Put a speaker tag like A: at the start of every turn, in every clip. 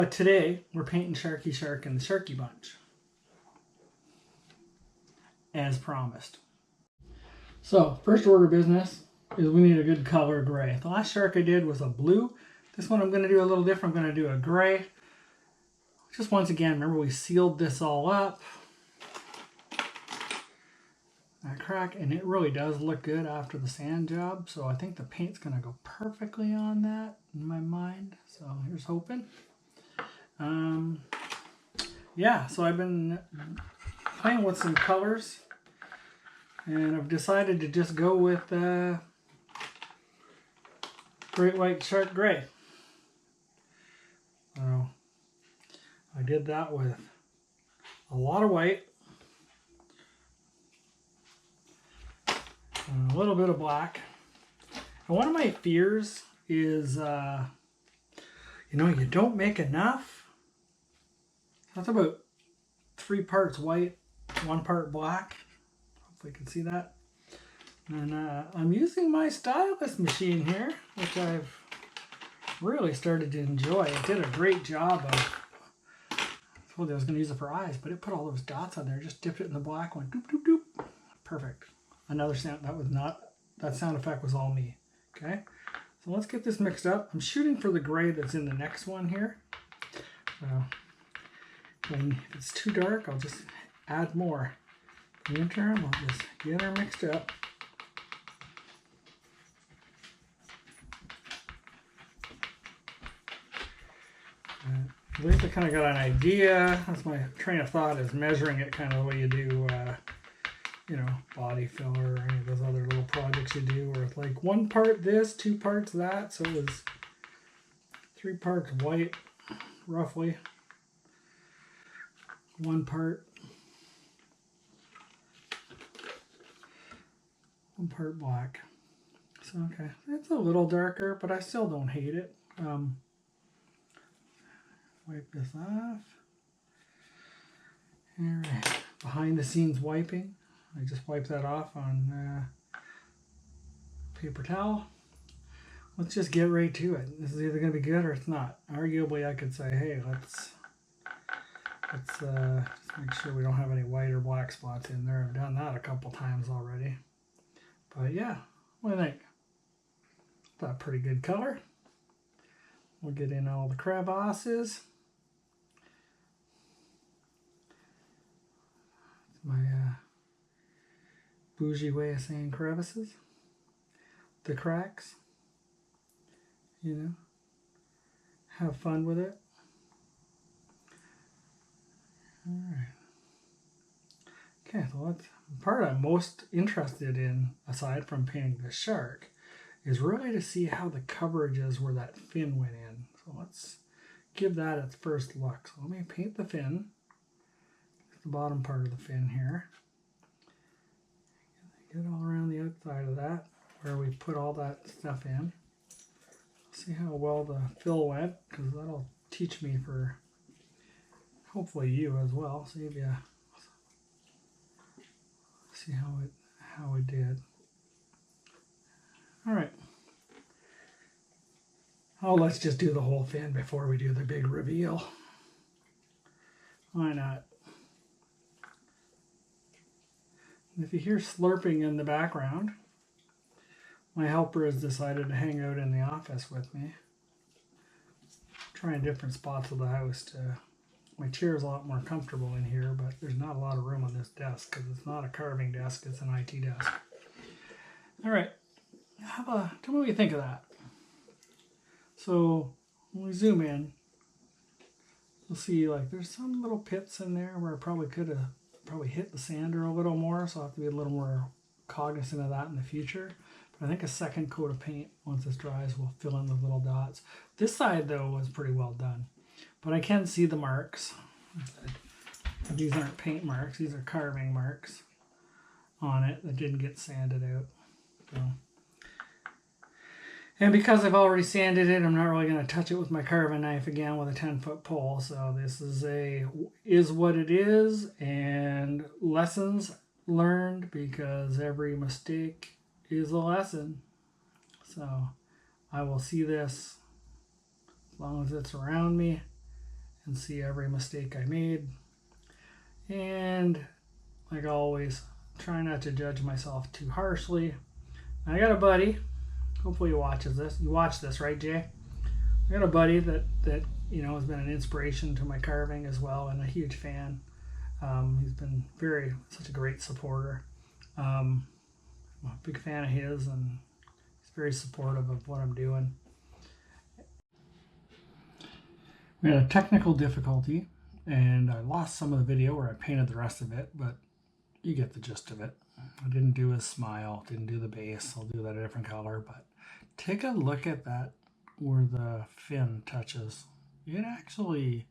A: But today we're painting Sharky Shark and the Sharky Bunch, as promised. So first order of business is we need a good color gray. The last shark I did was a blue. This one I'm going to do a little different. I'm going to do a gray. Just once again, remember we sealed this all up. That crack, and it really does look good after the sand job. So I think the paint's going to go perfectly on that in my mind. So here's hoping. Yeah, so I've been playing with some colors, and I've decided to just go with Great White Shark Gray. So I did that with a lot of white and a little bit of black. And one of my fears is, you don't make enough. That's about 3 parts white, 1 part black. Hopefully you can see that. And I'm using my stylus machine here, which I've really started to enjoy. It did a great job of, I told you I was going to use it for eyes, but it put all those dots on there, just dipped it in the black, went doop, doop, doop. Perfect. Another sound, that sound effect was all me. Okay, so let's get this mixed up. I'm shooting for the gray that's in the next one here. So when it's too dark, I'll just add more. In the interim, I'll just get her mixed up. At least I kind of got an idea. That's my train of thought, is measuring it kind of the way you do, body filler or any of those other little projects you do, where it's like 1 part this, 2 parts that. So it was 3 parts white, roughly. 1 part. 1 part black. So, okay. It's a little darker, but I still don't hate it. Wipe this off. Alright. Behind the scenes wiping. I just wipe that off on paper towel. Let's just get right to it. This is either going to be good or it's not. Arguably, I could say, hey, let's just make sure we don't have any white or black spots in there. I've done that a couple times already. But yeah, what do you think? That's a pretty good color. We'll get in all the crevasses. It's my bougie way of saying crevices. The cracks. Have fun with it. Alright. Okay, so the part I'm most interested in, aside from painting the shark, is really to see how the coverage is where that fin went in. So let's give that its first look. So let me paint the fin, the bottom part of the fin here. Get all around the outside of that, where we put all that stuff in. See how well the fill went, because that'll teach me for hopefully you as well. See if you see how it did. All right. Oh, let's just do the whole fin before we do the big reveal. Why not? If you hear slurping in the background, my helper has decided to hang out in the office with me. Trying different spots of the house my chair is a lot more comfortable in here, but there's not a lot of room on this desk because it's not a carving desk, it's an IT desk. All right, tell me what you think of that. So when we zoom in, you'll see like there's some little pits in there where I probably could have hit the sander a little more, so I'll have to be a little more cognizant of that in the future. But I think a second coat of paint, once this dries, will fill in the little dots. This side, though, was pretty well done. But I can see the marks. These aren't paint marks, these are carving marks on it that didn't get sanded out. So. And because I've already sanded it, I'm not really going to touch it with my carving knife again with a 10-foot pole. So this is what it is, and lessons learned, because every mistake is a lesson. So I will see this as long as it's around me. and see every mistake I made. And like always, try not to judge myself too harshly. I got a buddy, hopefully he watches this. You watch this, right, Jay? I got a buddy that you know has been an inspiration to my carving as well, and a huge fan. He's been such a great supporter. I'm a big fan of his, and he's very supportive of what I'm doing. We had a technical difficulty, and I lost some of the video where I painted the rest of it, but you get the gist of it. I didn't do his smile, didn't do the base. I'll do that a different color, but take a look at that where the fin touches. It actually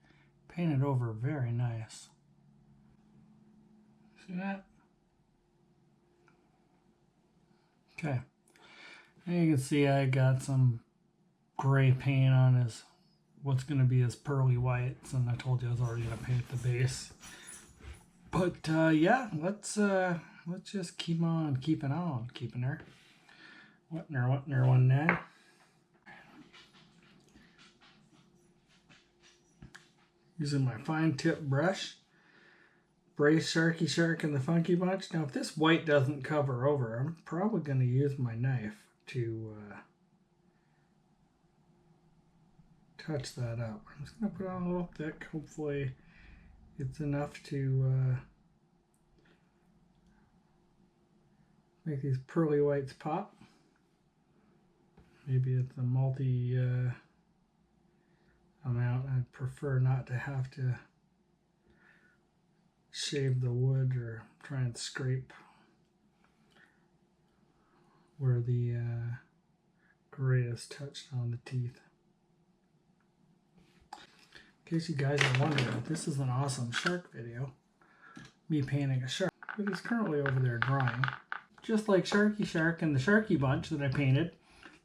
A: painted over very nice. See that? Okay. And you can see I got some gray paint on his, what's going to be his pearly whites, and I told you I was already going to paint the base. But yeah, let's just keep on keeping her. What in her one now? Using my fine tip brush. Brace Sharky Shark and the Funky Bunch. Now if this white doesn't cover over, I'm probably going to use my knife to touch that up. I'm just going to put it on a little thick. Hopefully it's enough to make these pearly whites pop. Maybe it's a multi amount. I'd prefer not to have to shave the wood or try and scrape where the gray is touched on the teeth. In case you guys are wondering, this is an awesome shark video. Me painting a shark, but he's currently over there drying. Just like Sharky Shark and the Sharky Bunch that I painted,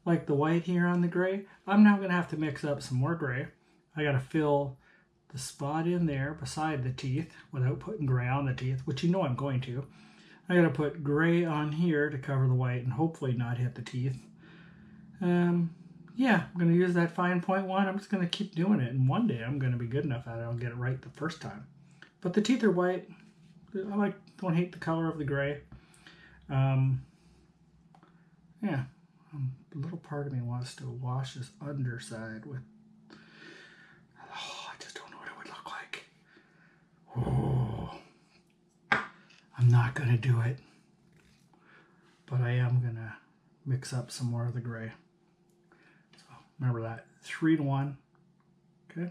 A: like the white here on the gray, I'm now going to have to mix up some more gray. I got to fill the spot in there beside the teeth without putting gray on the teeth, which you know I'm going to. I got to put gray on here to cover the white and hopefully not hit the teeth. Yeah, I'm going to use that fine point one. I'm just going to keep doing it, and one day I'm going to be good enough at it. I'll get it right the first time. But the teeth are white. I don't hate the color of the gray. Yeah, a little part of me wants to wash this underside with. Oh, I just don't know what it would look like. Oh, I'm not going to do it, but I am going to mix up some more of the gray. So remember that 3-to-1. Okay,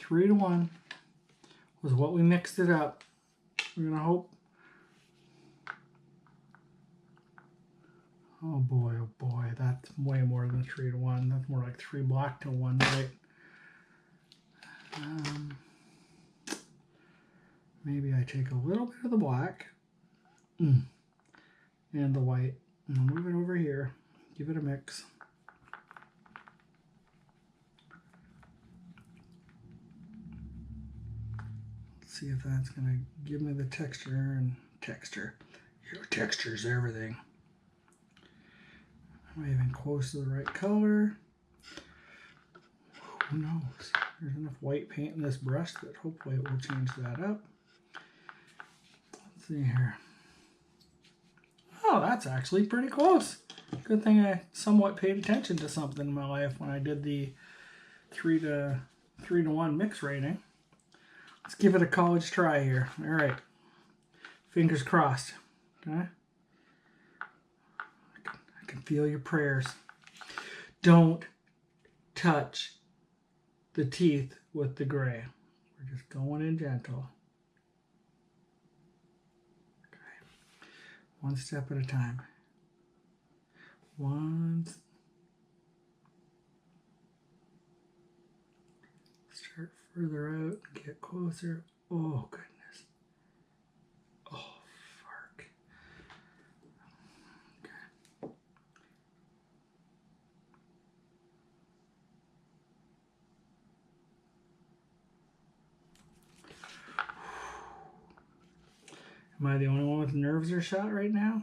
A: 3-to-1 was what we mixed it up. We're going to hope. Oh boy, that's way more than 3-to-1. That's more like 3 black to 1 white. Maybe I take a little bit of the black and the white, and I'll move it over here, give it a mix. Let's see if that's going to give me the texture and texture. Your texture's everything. Am I even close to the right color? Who knows? There's enough white paint in this brush that hopefully it will change that up. Let's see here. Oh, that's actually pretty close. Good thing I somewhat paid attention to something in my life when I did the 3-to-1 mix rating. Let's give it a college try here. All right. Fingers crossed. Okay. I can feel your prayers. Don't touch the teeth with the gray. We're just going in gentle. Okay. One step at a time. Start further out, get closer. Oh, goodness. Oh, fuck. Okay. Am I the only one with nerves are shot right now?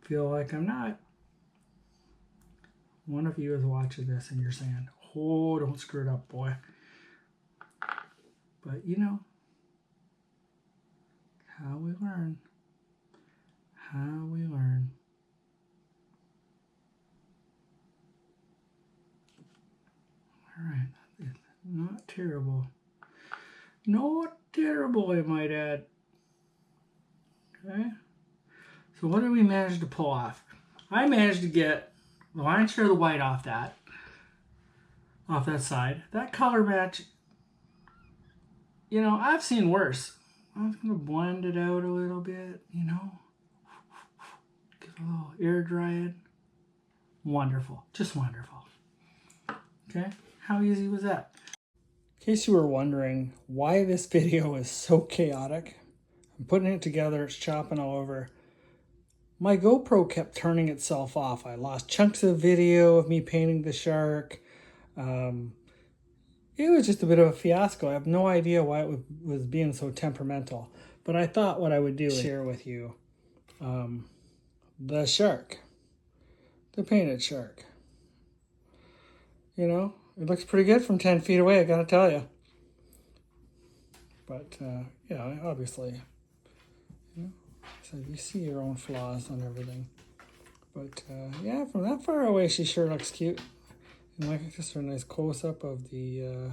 A: Feel like I'm not. One of you is watching this and you're saying, Oh, don't screw it up, boy. But you know, how we learn. How we learn. All right, not terrible. Not terrible, I might add. Okay. So what did we manage to pull off? I managed to get the lion's share of the white off that side. That color match, you know, I've seen worse. I'm just going to blend it out a little bit, you know. Get a little air drying. Wonderful. Just wonderful. Okay. How easy was that? In case you were wondering why this video is so chaotic, I'm putting it together, it's chopping all over. My GoPro kept turning itself off. I lost chunks of video of me painting the shark. It was just a bit of a fiasco. I have no idea why it was being so temperamental. But I thought what I would do is share with you the shark. The painted shark. You know, it looks pretty good from 10 feet away, I gotta tell you. But, yeah, obviously, you know, so you see your own flaws on everything. But, yeah, from that far away, she sure looks cute. And like just a nice close-up of the,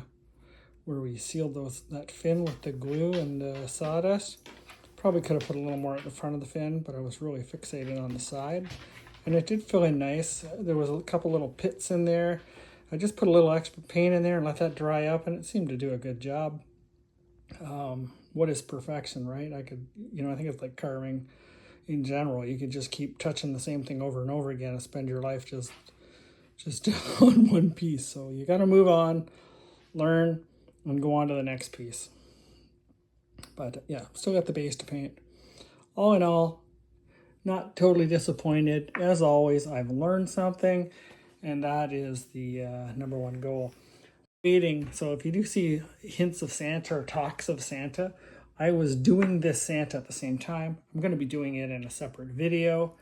A: where we sealed that fin with the glue and the sawdust. Probably could have put a little more at the front of the fin, but I was really fixated on the side. And it did fill in nice. There was a couple little pits in there. I just put a little extra paint in there and let that dry up, and it seemed to do a good job. What is perfection, right? I could, you know, I think it's like carving in general. You could just keep touching the same thing over and over again and spend your life just on one piece. So you got to move on, learn, and go on to the next piece. But yeah, still got the base to paint. All in all, not totally disappointed. As always, I've learned something, and that is the number one goal. Waiting. So if you do see hints of Santa or talks of Santa, I was doing this Santa at the same time. I'm going to be doing it in a separate video.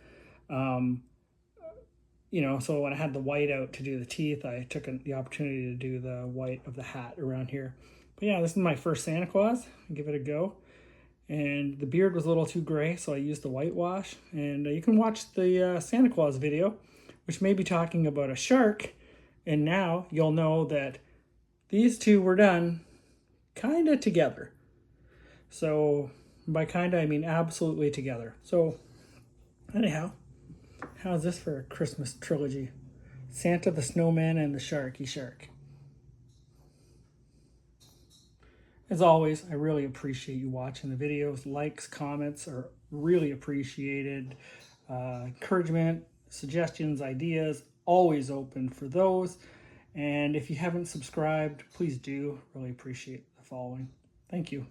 A: You know, so when I had the white out to do the teeth, I took the opportunity to do the white of the hat around here. But yeah, this is my first Santa Claus. I'll give it a go. And the beard was a little too gray, so I used the whitewash. And you can watch the Santa Claus video, which may be talking about a shark. And now you'll know that these two were done kind of together. So by kind of, I mean absolutely together. So anyhow, how's this for a Christmas trilogy? Santa, the Snowman, and the Sharky Shark. As always, I really appreciate you watching the videos. Likes, comments are really appreciated. Encouragement, suggestions, ideas, always open for those. And if you haven't subscribed, please do. Really appreciate the following. Thank you.